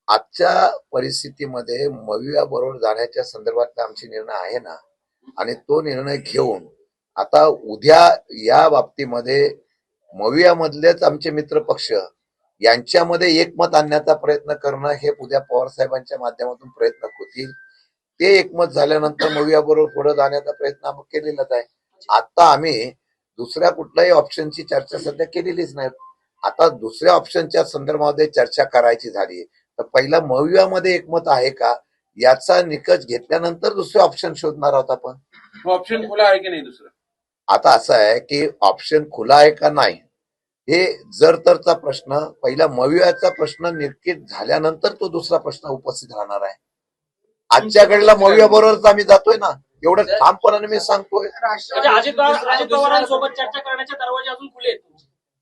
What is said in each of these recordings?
आजच्या परिस्थितीमध्ये मविया बरोबर जाण्याच्या संदर्भातला आमची निर्णय आहे ना, आणि तो निर्णय घेऊन आता उद्या या बाबतीमध्ये मविया मधलेच आमचे मित्र पक्ष यांच्यामध्ये एकमत आणण्याचा प्रयत्न करणं हे उद्या पवार साहेबांच्या माध्यमातून प्रयत्न होतील. ते एकमत झाल्यानंतर मविया बरोबर पुढे जाण्याचा प्रयत्न आम्ही केलेलाच आहे. आता आम्ही दुसऱ्या कुठल्याही ऑप्शनची चर्चा सध्या केलेलीच नाही. आता दुसऱ्या ऑप्शनच्या संदर्भामध्ये चर्चा करायची झाली तर पहिला मवियामध्ये एकमत आहे का याचा निकष घेतल्यानंतर दुसरे ऑप्शन शोधणार आहोत आपण. ऑप्शन खुला आहे की नाही दुसरं? आता असं आहे की ऑप्शन खुला आहे का नाही हे जर तरचा प्रश्न, पहिला मवियाचा प्रश्न निश्चित झाल्यानंतर तो दुसरा प्रश्न उपस्थित राहणार आहे. आजच्या घडीला मविया बरोबरच आम्ही जातोय ना, एवढं ठामपणाने मी सांगतोय. अजित पवारांसोबत चर्चा करण्याचे दरवाजे अजून खुले आहेत.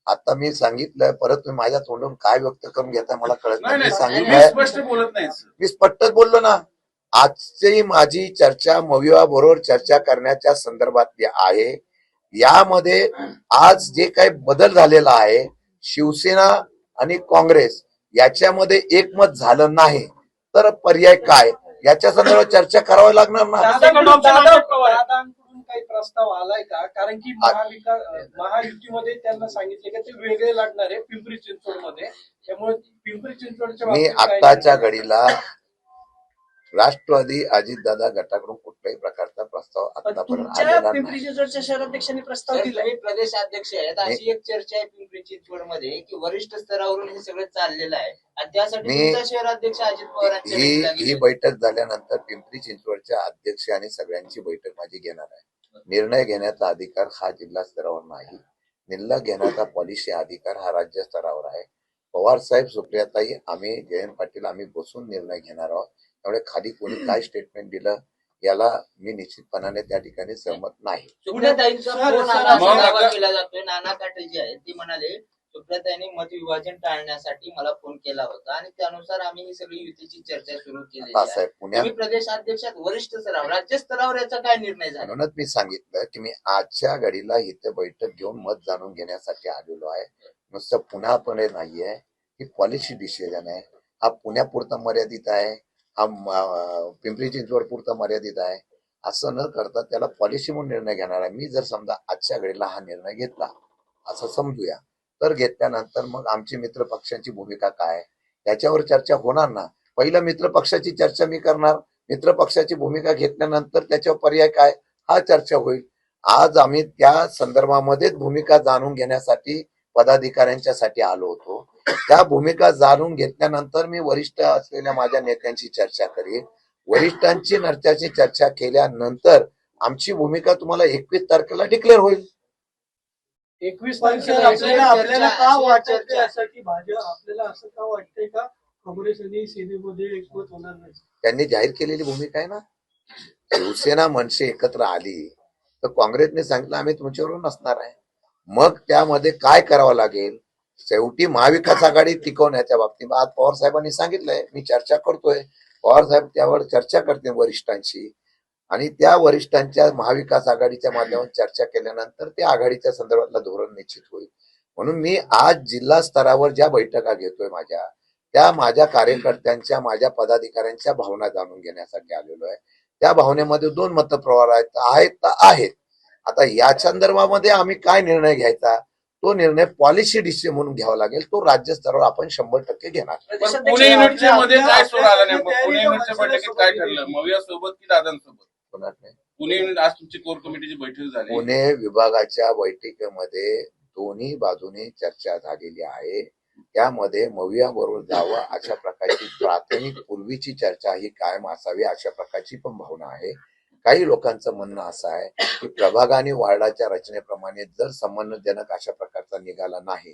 आता मी सांगितलंय, परत तुम्ही माझ्या तोंडून काय व्यक्त करून घेताय मला कळत नाही. मी मी सांगितलंय, स्पष्ट बोलत नाही. मी स्पष्टच बोललो ना. आजची माझी चर्चा मविया बरोबर चर्चा करण्याच्या संदर्भातली आहे. यामध्ये आज जे काही बदल झालेला आहे, शिवसेना आणि काँग्रेस याच्यामध्ये एकमत झालं नाही तर पर्याय काय याच्या संदर्भात चर्चा करावी लागणार ना. दादांकडून काही प्रस्ताव आलाय का? कारण की महायुतीमध्ये त्यांना सांगितले की ते वेगळे लढणार आहे पिंपरी चिंचवड मध्ये, त्यामुळे पिंपरी चिंचवडच्या मी आताच्या घडीला राष्ट्रवादी अजितदादा गटाकडून कुठल्याही प्रकारचा प्रस्ताव आतापर्यंत आलेला नाही. पिंपरी चिंचवडच्या शहराध्यक्षांनी प्रस्ताव दिला. प्रदेशाध्यक्ष आहेत, अशी एक चर्चा आहे पिंपरी चिंचवड मध्ये की वरिष्ठ स्तरावरून हे सगळं चाललेलं आहे आणि त्यासाठी तुमचा शहराध्यक्ष अजित पवार ही बैठक झाल्यानंतर पिंपरी चिंचवडच्या अध्यक्ष आणि सगळ्यांची बैठक माझी घेणार आहे. निर्णय घेण्याचा अधिकार हा जिल्हा स्तरावर नाही. निर्णय घेण्याचा पॉलिसी अधिकार हा राज्य स्तरावर आहे. पवार साहेब, सुप्रियाताई, आम्ही जयंत पाटील आम्ही बसून निर्णय घेणार आहोत. त्यामुळे खाली कोणी काय स्टेटमेंट दिलं याला मी निश्चितपणाने त्या ठिकाणी सहमत नाही. सुप्रियाताईंचा फोन दावा केला जातोय. नाना पाटील जे आहेत ते म्हणाले सुप्रियाताईंनी मतविभाजन टाळण्यासाठी मला फोन केला होता आणि त्यानुसार आम्ही ही सगळी युतीची चर्चा सुरू केली आहे. तुम्ही प्रदेश अध्यक्षात वरिष्ठ स्तरावर राज्य स्तरावर याचा काय निर्णय झाला? म्हणूनच मी सांगितलं की मी आजच्या घडीला इथे बैठक घेऊन मत जाणून घेण्यासाठी आलेलो आहे. नुसतं पुण्यापुणे नाहीये, ही पॉलिसी डिसिजन आहे. हा पुण्यापुरता मर्यादित आहे, हा पिंपरी चिंचवड पुरता मर्यादित आहे. असं न करता त्याला पॉलिसी म्हणून निर्णय घेणार आहे. मी जर समजा आजच्या घडीला हा निर्णय घेतला असं समजूया, तर घेतल्यानंतर मग आमची मित्र पक्षांची भूमिका काय याच्यावर चर्चा होणार ना. पहिला मित्र पक्षाची चर्चा मी करणार, मित्र पक्षाची भूमिका घेतल्यानंतर त्याच्यावर पर्याय काय हा चर्चा होईल. आज आम्ही त्या संदर्भामध्येच भूमिका जाणून घेण्यासाठी पदाधिकाऱ्यांच्यासाठी आलो होतो. त्या भूमिका जाणून घेतल्यानंतर मी वरिष्ठ असलेल्या माझ्या नेत्यांची चर्चा करेन. वरिष्ठांची नर्त्याची चर्चा केल्यानंतर आमची भूमिका तुम्हाला 21 तारखेला डिक्लेअर होईल. 21 तारखेला आपल्याला का वाटतंय असं की भाजप, आपल्याला असं का वाटतंय का काँग्रेस आणि सेनेमध्ये एकमत होणार नाही? त्यांनी जाहीर केलेली भूमिका आहे ना. शिवसेना मनसे एकत्र आली तर काँग्रेसने सांगितलं आम्ही तुमच्याबरोबर नसणार आहे. मग त्यामध्ये काय करावं लागेल, शेवटी महाविकास आघाडी टिकवण्याच्या बाबतीत आज पवार साहेबांनी सांगितलंय मी चर्चा करतोय. पवार साहेब त्यावर चर्चा करते वरिष्ठांशी आणि त्या वरिष्ठांच्या महाविकास आघाडीच्या माध्यमातून चर्चा केल्यानंतर त्या आघाडीच्या संदर्भातलं धोरण निश्चित होईल. म्हणून मी आज जिल्हा स्तरावर ज्या बैठका घेतोय त्या माझ्या कार्यकर्त्यांच्या, माझ्या पदाधिकाऱ्यांच्या भावना जाणून घेण्यासाठी आलेलो आहे. त्या भावनेमध्ये 2 मतप्रवाह आहेत. आता या संदर्भामध्ये आम्ही काय निर्णय घ्यायचा तो निर्णय पॉलिसी डिसिजन म्हणून घ्यावा लागेल. तो राज्य स्तरावर आपण 100% घेणार. पुणे युनिटच्या मध्ये काय सोड आला नाही? पुणे युनिटच्या बैठकीत काय ठरलं? मविया सोबत की दादांसोबत? पुणे युनिट आज तुमची कोर कमिटीची बैठक झाली. पुणे विभागाच्या बैठकीमध्ये दोन्ही बाजूने चर्चा झालेली आहे. त्यामध्ये मविया बरोबर जावं अशा प्रकारची प्राथमिक पूर्वीची चर्चा ही कायम असावी अशा प्रकारची पण भावना आहे. काही लोकांचं म्हणणं असं आहे की प्रभाग आणि वार्डाच्या रचनेप्रमाणे जर संबंधजनक अशा प्रकारचा निघाला नाही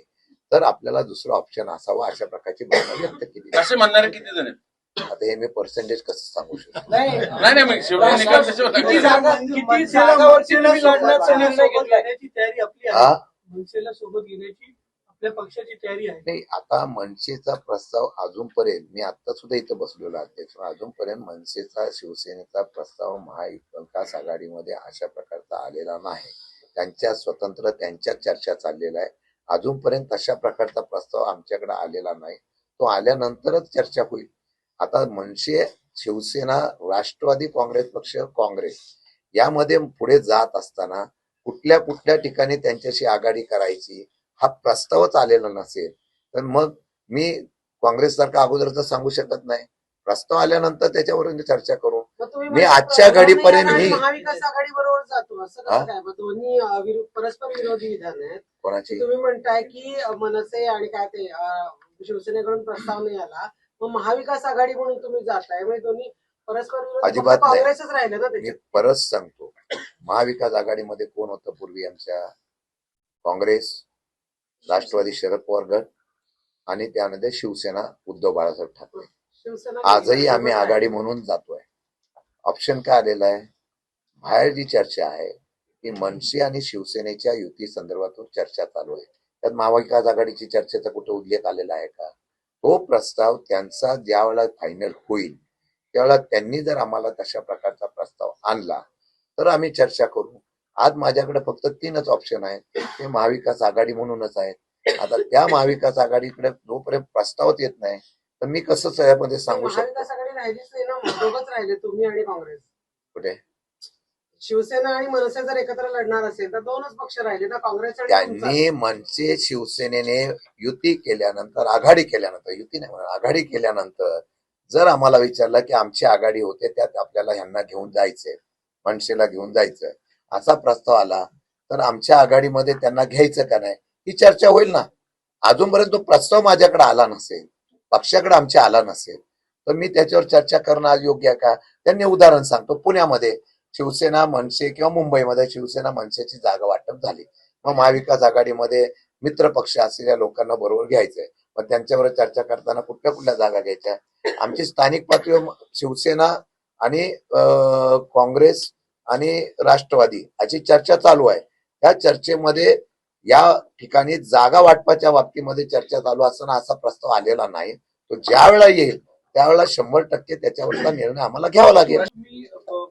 तर आपल्याला दुसरा ऑप्शन असावा अशा प्रकारची भावना व्यक्त केली. असे म्हणणारे किती जण आहेत? आता हे मी पर्सेंटेज कसं सांगू शकतो? नाही मग शेवटी निकाल किती जागावरची लढण्याचा निर्णय घेण्याची तयारी आपली आहे, मनसेला सोबत घेण्याची आपल्या पक्षाची तयारी आहे. नाही, आता मनसेचा प्रस्ताव अजूनपर्यंत मी आता सुद्धा इथं बसलेलो अध्यक्ष, अजूनपर्यंत मनसेचा शिवसेनेचा प्रस्ताव महाविकास आघाडीमध्ये अशा प्रकारचा आलेला नाही. त्यांच्या स्वतंत्र त्यांच्या चर्चा चाललेला आहे. अजूनपर्यंत तशा प्रकारचा प्रस्ताव आमच्याकडे आलेला नाही. तो आल्यानंतरच चर्चा होईल. आता मनसे, शिवसेना, राष्ट्रवादी काँग्रेस पक्ष, काँग्रेस यामध्ये पुढे जात असताना कुठल्या कुठल्या ठिकाणी त्यांच्याशी आघाडी करायची हा प्रस्तावच आलेला नसेल तर मग मी काँग्रेससारखा अगोदरच सांगू शकत नाही. प्रस्ताव आल्यानंतर त्याच्यावरून चर्चा करू. मी आजच्या घडीपर्यंत मी महाविकास आघाडी बरोबर जातो असं कसं काय? मग दोन्ही परस्पर विरोधी विधान आहेत. कोणाची तुम्ही म्हणताय की मनसे आणि काय ते शिवसेनेकडून प्रस्ताव नाही आला, मग महाविकास आघाडी म्हणून तुम्ही जाताय, म्हणजे दोन्ही परस्पर विरोधी. अजिबात फक्त नाही. काँग्रेसच राहिले ना मी त्याच्यात. परत सांगतो, महाविकास आघाडीमध्ये कोण होतं पूर्वी? आमच्या काँग्रेस, राष्ट्रवादी शरद पवार गट आणि त्यामध्ये शिवसेना उद्धव बाळासाहेब ठाकरे. शिवसेना आजही आम्ही आघाडी म्हणून जातोय. ऑप्शन काय आलेला आहे? बाहेर जी चर्चा आहे ती मनसे आणि शिवसेनेच्या युती संदर्भातून चर्चा चालू आहे. त्यात महाविकास आघाडीची चर्चेचा कुठे उल्लेख आलेला आहे का? तो प्रस्ताव त्यांचा ज्या वेळेला फायनल होईल त्यावेळेला त्यांनी जर आम्हाला तशा प्रकारचा प्रस्ताव आणला तर आम्ही चर्चा करू. आज माझ्याकडे फक्त 3च ऑप्शन आहेत, ते महाविकास आघाडी म्हणूनच आहेत. आता त्या महाविकास आघाडीकडे जोपर्यंत प्रस्तावच येत नाही तर मी कसं त्यामध्ये सांगू शकतो? महाविकास आघाडी राहिलीच नाही ना, मग दोघंच राहिले, तुम्ही आणि काँग्रेस. कुठे शिवसेना आणि मनसे जर एकत्र लढणार असेल तर दोनच पक्ष राहिले ना, काँग्रेस आणि तुमचा. त्यांनी मनसे शिवसेनेने युती केल्यानंतर, आघाडी केल्यानंतर, युती नाही म्हणा, आघाडी केल्यानंतर जर आम्हाला विचारलं की आमची आघाडी होते त्यात आपल्याला ह्यांना घेऊन जायचंय, मनसेला घेऊन जायचं असा प्रस्ताव आला तर आमच्या आघाडीमध्ये त्यांना घ्यायचं का नाही ही चर्चा होईल ना. अजूनपर्यंत तो प्रस्ताव माझ्याकडे आला नसेल, पक्षाकडे आमच्या आला नसेल तर मी त्याच्यावर चर्चा करणं आज योग्य आहे का? त्यांनी उदाहरण सांगतो, पुण्यामध्ये शिवसेना मनसे किंवा मुंबईमध्ये शिवसेना मनसेची जागा वाटप झाली, मग महाविकास आघाडीमध्ये मित्र पक्ष असलेल्या लोकांना बरोबर घ्यायचंय, मग त्यांच्यावर चर्चा करताना कुठल्या कुठल्या जागा घ्यायच्या? आमची स्थानिक पातळीवर शिवसेना आणि काँग्रेस आणि राष्ट्रवादी अशी चर्चा चालू आहे. त्या चर्चेमध्ये या ठिकाणी जागा वाटपाच्या बाबतीमध्ये चर्चा चालू असताना असा प्रस्ताव आलेला नाही. तो ज्या वेळेला येईल त्यावेळेला 100% त्याच्यावरचा निर्णय आम्हाला घ्यावा लागेल. तुम्ही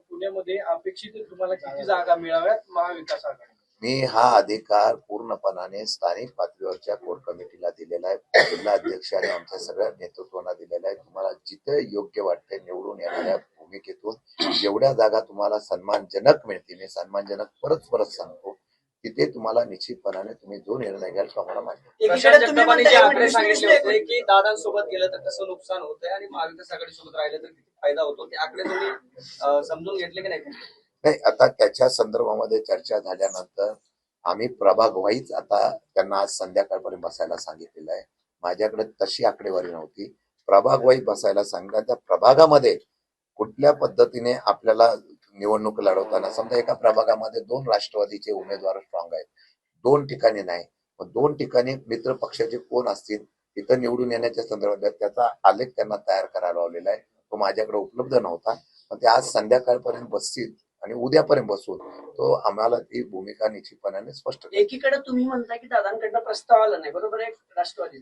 पुण्यामध्ये अपेक्षित तुम्हाला किती जागा मिळाव्यात महाविकास आघाडी? मी हा अधिकार पूर्णपणाने स्थानिक पातळीवरच्या कोर कमिटीला दिलेला आहे, जिल्हा अध्यक्ष आणि आमच्या सगळ्या नेतृत्वाला दिलेला आहे. तुम्हाला जिथे योग्य वाटते निवडून येणाऱ्या भूमिकेतून जेवढ्या जागा तुम्हाला सन्मानजनक मिळतील, मी सन्मानजनक परत सांगतो, तिथे तुम्हाला निश्चितपणाने तुम्ही जो निर्णय घ्याल तो आम्हाला मान्य. एकीकडे तुम्ही म्हणताय आकडे सांगितले होते की दादांसोबत गेलं तर कसं नुकसान होतंय आणि महाविकास आघाडी सोबत राहिलं तर किती फायदा होतो, ते आकडे तुम्ही समजून घेतले की नाही? नाही, आता त्याच्या संदर्भामध्ये चर्चा झाल्यानंतर आम्ही प्रभाग वाईज आता त्यांना आज संध्याकाळपर्यंत बसायला सांगितलेलं आहे. माझ्याकडे तशी आकडेवारी नव्हती. प्रभाग वाईज बसायला सांगितलं. त्या प्रभागामध्ये कुठल्या पद्धतीने आपल्याला निवडणूक लढवताना, समजा एका प्रभागामध्ये 2 राष्ट्रवादीचे उमेदवार स्ट्रॉंग आहेत, 2 ठिकाणी नाही, मग 2 ठिकाणी मित्र पक्षाचे कोण असतील तिथं निवडून येण्याच्या संदर्भात त्याचा आलेख त्यांना तयार करायला लावलेला आहे. तो माझ्याकडे उपलब्ध नव्हता, पण ते आज संध्याकाळपर्यंत बसतील आणि उद्यापर्यंत बसून तो आम्हाला ती भूमिका निश्चितपणाने स्पष्ट करेल. एकीकडे तुम्ही म्हणताय की दादांकडनं प्रस्ताव आला नाही, बरोबर आहे, राष्ट्रवादी.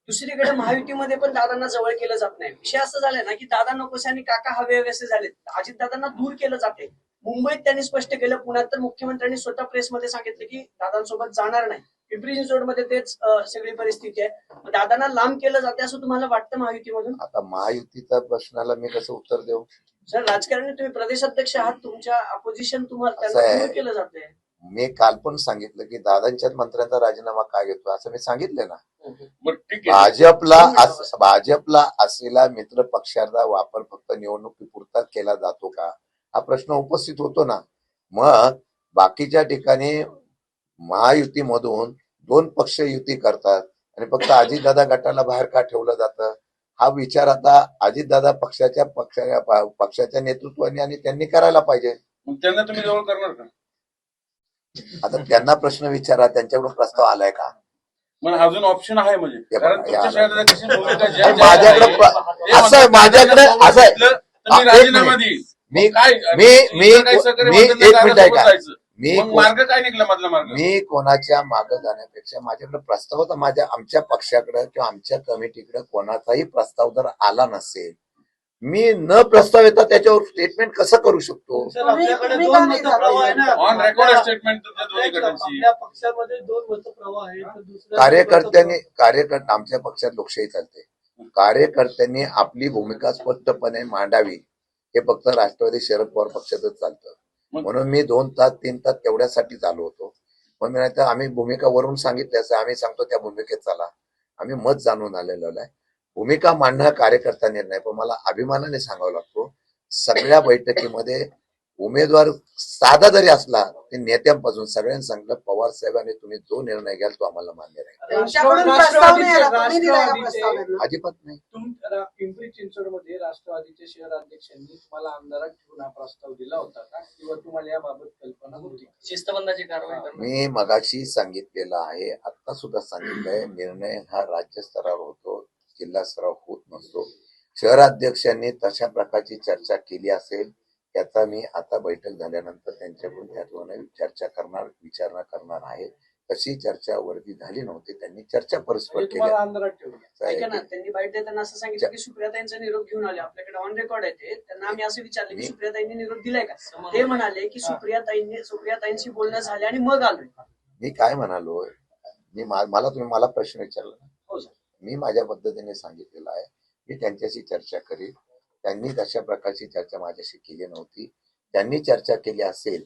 दुसरीकडे महायुतीमध्ये पण दादांना जवळ केलं जात नाही. विषय असं झालाय ना की दादा नकोसे आणि काका हवे असे झालेत. अजित दादांना दूर केलं जाते. मुंबईत त्यांनी स्पष्ट केलं, पुण्यात तर मुख्यमंत्र्यांनी स्वतः प्रेसमध्ये सांगितलं की दादांसोबत जाणार नाही. पिंपरी चिंचवडमध्ये तेच सगळी परिस्थिती आहे. दादांना लांब केलं जाते असं तुम्हाला वाटतं महायुतीमधून? आता महायुतीच्या प्रश्नाला मी कसं उत्तर देऊ? सर, राजकारणी तुम्ही प्रदेशाध्यक्ष आहात, तुमच्या अपोजिशन तुम्हाला असं त्यांना आहे. दूर केलं जाते. मी काल पण सांगितलं की दादांच्याच मंत्र्यांचा राजीनामा काय घेतो असं मी सांगितलं ना. मग ठीक आहे. भाजपला असलेला मित्र पक्षाचा वापर फक्त निवडणुकीपुरता केला जातो का हा प्रश्न उपस्थित होतो ना. मग बाकीच्या ठिकाणी महायुतीमधून 2 पक्ष युती करतात आणि फक्त अजितदादा गटाला बाहेर का ठेवलं जातं हा विचार आता अजितदादा पक्षाच्या नेतृत्वाने आणि त्यांनी करायला पाहिजे. मग त्यांना तुम्ही जवळ करणार का? आता त्यांना प्रश्न विचारा, त्यांच्याकडून प्रस्ताव आलाय का? मग अजून ऑप्शन आहे म्हणजे, हे कारण बघा, तुमच्या या- शहरात कशी भूमिका जी आहे, माझ्याकडे असं आहे, माझ्याकडे असं आहे. तर मी एक राजीनामा मिनिट. देईन. मी काय मी काय सहकार्य मी म्हणतात, एक मिनिट दादासोबत ऐका. जायचं. मी मग मार्ग काय निघला मधला मार्ग? मी कोणाच्या मागे जाण्यापेक्षा माझ्याकडे प्रस्ताव आमच्या पक्षाकडे किंवा आमच्या कमिटीकडे कोणाचाही प्रस्ताव जर आला नसेल, मी न प्रस्ताव येता त्याच्यावर स्टेटमेंट कसं करू शकतो? सर, आपल्याकडे तुम्ही 2 का नाही मतप्रवाह आहे ना. ऑन रेकॉर्ड स्टेटमेंट तुमच्या दोन्ही गटांची. आपल्या पक्षामध्ये 2 मतप्रवाह आहेत. तर दुसऱ्या आमच्या पक्षात लोकशाही चालते. कार्यकर्त्यांनी आपली भूमिका स्पष्टपणे मांडावी. हे फक्त राष्ट्रवादी शरद पवार पक्षातच चालतं. म्हणून मी 2 तास 3 तास तेवढ्यासाठी चालू होतो. पण नाही तर आम्ही भूमिका वरून सांगितल्यास आम्ही सांगतो त्या भूमिकेत चाला. आम्ही मत जाणून आलेलो आहे. भूमिका मांडणं कार्यकर्ता निर्णय. पण मला अभिमानाने सांगावं लागतो, सगळ्या बैठकीमध्ये उमेदवार साधा जरी असला ते नेत्यांपासून सगळ्यांनी सांगितलं, पवार साहेबांनी तुम्ही जो निर्णय घ्याल तो आम्हाला मान्य राहील. त्यांच्याकडून प्रस्ताव नाही आला, तुम्ही दिलाय का प्रस्ताव त्यांना? अजिबात नाही. पिंपरी चिंचवडमध्ये राष्ट्रवादीच्या शहराध्यक्षांनी तुम्हाला आमदारात ठेवून हा प्रस्ताव दिला होता का, किंवा तुम्हाला याबाबत कल्पना होती? शिस्तबंधाची कारवाई करणं. मी मगाशी सांगितलेलं आहे, आता सुद्धा सांगितलंय, निर्णय हा राज्य स्तरावर होतो, जिल्हा स्तरावर होत नसतो. शहराध्यक्षांनी तशा प्रकारची चर्चा केली असेल, त्याचा मी आता बैठक झाल्यानंतर त्यांच्याकडून त्यावर चर्चा करणार, विचारणा करणार आहे. तशी चर्चा वरती झाली नव्हती, त्यांनी चर्चा परस्पर म्हणजे तुम्हाला केली. आमदारात ठेवलं. ऐका ना, त्यांनी बाईट देताना असं सांगितलं की सुप्रियाताईंचा निरोप घेऊन आले. आपल्याकडे ऑन रेकॉर्ड आहे ते. त्यांना आम्ही असं विचारलं की सुप्रियाताईंनी निरोप दिलाय का? ते म्हणाले की सुप्रियाताईंशी बोलणं झाले आणि मग आलोय. मी काय म्हणालो, मला प्रश्न विचारला ना, हो सर. मी माझ्या पद्धतीने सांगितलेलं आहे. मी त्यांच्याशी चर्चा करीन. त्यांनी तशा प्रकारची चर्चा माझ्याशी केली नव्हती. त्यांनी चर्चा केली असेल,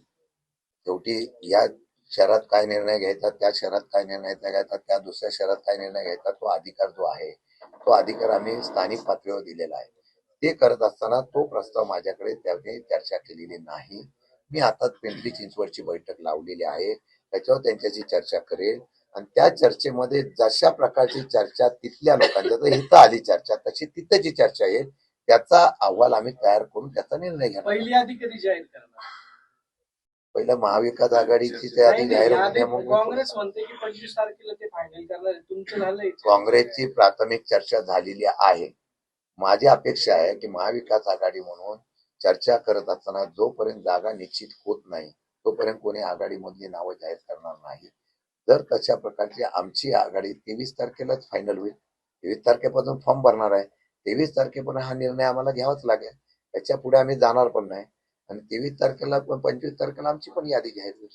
शेवटी या शहरात काय निर्णय घ्यायचा, त्या शहरात काय निर्णय घ्यायचा, त्या दुसऱ्या शहरात काय निर्णय घ्यायचा, तो अधिकार जो आहे तो अधिकार आम्ही स्थानिक पातळीवर दिलेला आहे. ते करत असताना तो प्रस्ताव माझ्याकडे त्यांनी चर्चा केलेली नाही. मी आता पिंपरी चिंचवडची बैठक लावलेली आहे, त्याच्यावर त्यांच्याशी चर्चा करेल आणि त्या चर्चेमध्ये जशा प्रकारची चर्चा तिथल्या लोकांच्या, तर इथं आली चर्चा तशी तिथं जी चर्चा येईल त्याचा अहवाल आम्ही तयार करून त्याचा निर्णय घेणार. पहिली यादी कधी जाहीर करणार? पहिलं महाविकास आघाडीची त्याआधी जाहीर यादी होण्यामुळे काँग्रेस म्हणते की 25 तारखेला ते फायनल करणार आहे. तुमचं झालंय? काँग्रेसची प्राथमिक चर्चा झालेली आहे. माझी अपेक्षा आहे की महाविकास आघाडी म्हणून चर्चा करत असताना जोपर्यंत जागा निश्चित होत नाही तोपर्यंत कोणी आघाडीमधली नावं जाहीर करणार नाही. जर तशा प्रकारची आमची आघाडी 23 तारखेलाच फायनल होईल. 23 तारखेपासून फॉर्म भरणार आहे. 23 तारखेपर्यंत हा निर्णय आम्हाला घ्यावाच लागेल. त्याच्या पुढे आम्ही जाणार पण नाही. आणि 23 तारखेला 25 तारखेला आमची पण यादी जाहीर होईल.